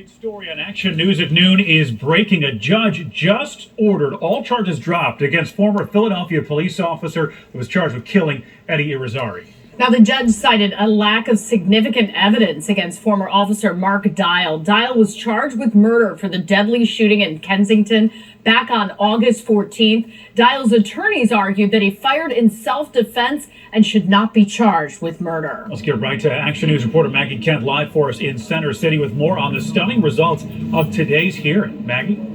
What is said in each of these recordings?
Big story on Action News at noon is breaking. A judge just ordered all charges dropped against former Philadelphia police officer who was charged with killing Eddie Irizarry. Now, the judge cited a lack of significant evidence against former officer Mark Dial. Dial was charged with murder for the deadly shooting in Kensington back on August 14th. Dial's attorneys argued that he fired in self-defense and should not be charged with murder. Let's get right to Action News reporter Maggie Kent live for us in Center City with more on the stunning results of today's hearing. Maggie?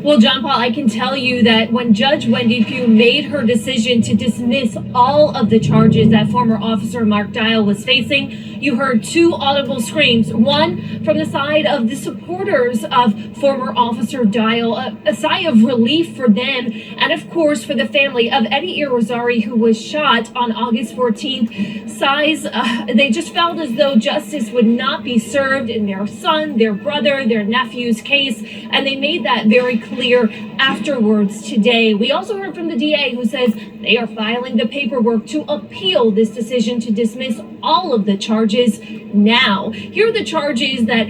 Well, John Paul, I can tell you that when Judge Wendy Pugh made her decision to dismiss all of the charges that former officer Mark Dial was facing, you heard two audible screams. One from the side of the supporters of former officer Dial, a sigh of relief for them, and of course for the family of Eddie Irizarry, who was shot on August 14th. Sighs, they just felt as though justice would not be served in their son, their brother, their nephew's case, and they made that very clear afterwards today. We also heard from the DA, who says they are filing the paperwork to appeal this decision to dismiss all of the charges now. Here are the charges that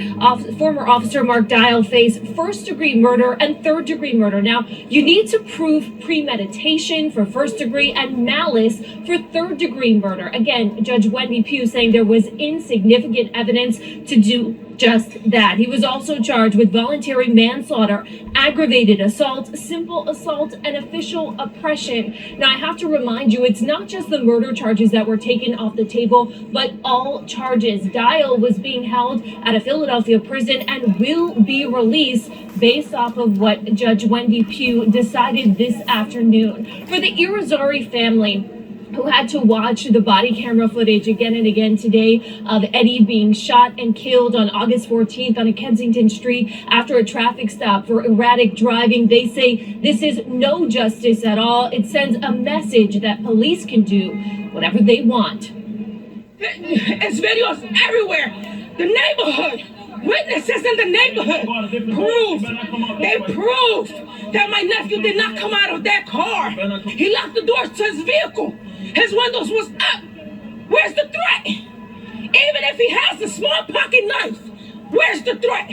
former officer Mark Dial faced: first-degree murder and third-degree murder. Now, you need to prove premeditation for first-degree and malice for third-degree murder. Again, Judge Wendy Pugh saying there was insignificant evidence to do just that. He was also charged with voluntary manslaughter, aggravated assault, simple assault, and official oppression. Now, I have to remind you, it's not just the murder charges that were taken off the table, but all charges. Dial was being held at a Philadelphia prison and will be released based off of what Judge Wendy Pugh decided this afternoon. For the Irizarry family, who had to watch the body camera footage again and again today of Eddie being shot and killed on August 14th on a Kensington street after a traffic stop for erratic driving. They say this is no justice at all. It sends a message that police can do whatever they want. It's videos everywhere. The neighborhood. Witnesses in the neighborhood proved that my nephew did not come out of that car. He locked the doors to his vehicle. His windows was up. Where's the threat? Even if he has a small pocket knife, where's the threat?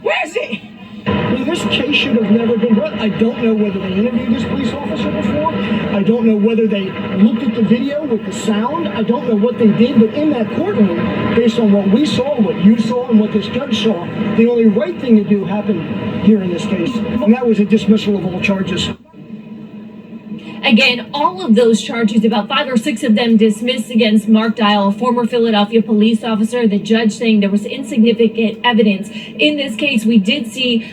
Where's it? Well, this case should have never been brought. I don't know whether they interviewed this police officer before. I don't know whether they looked at the video with the sound. I don't know what they did, but in that courtroom, based on what we saw, what you saw, and what this judge saw, the only right thing to do happened here in this case, and that was a dismissal of all charges. Again, all of those charges, about 5 or 6 of them dismissed against Mark Dial, a former Philadelphia police officer. The judge saying there was insignificant evidence. In this case, we did see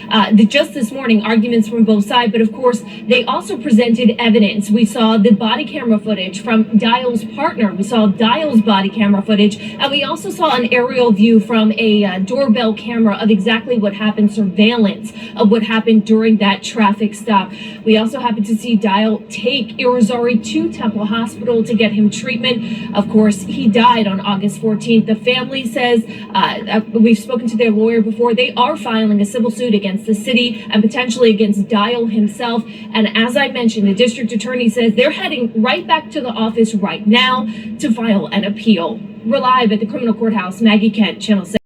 just this morning arguments from both sides, but of course, they also presented evidence. We saw the body camera footage from Dial's partner. We saw Dial's body camera footage, and we also saw an aerial view from a doorbell camera of exactly what happened, surveillance of what happened during that traffic stop. We also happened to see Dial take Irizarry to Temple Hospital to get him treatment. Of course, he died on August 14th. The family says, we've spoken to their lawyer before, they are filing a civil suit against the city and potentially against Dial himself. And as I mentioned, the district attorney says they're heading right back to the office right now to file an appeal. We're live at the criminal courthouse. Maggie Kent, Channel 6.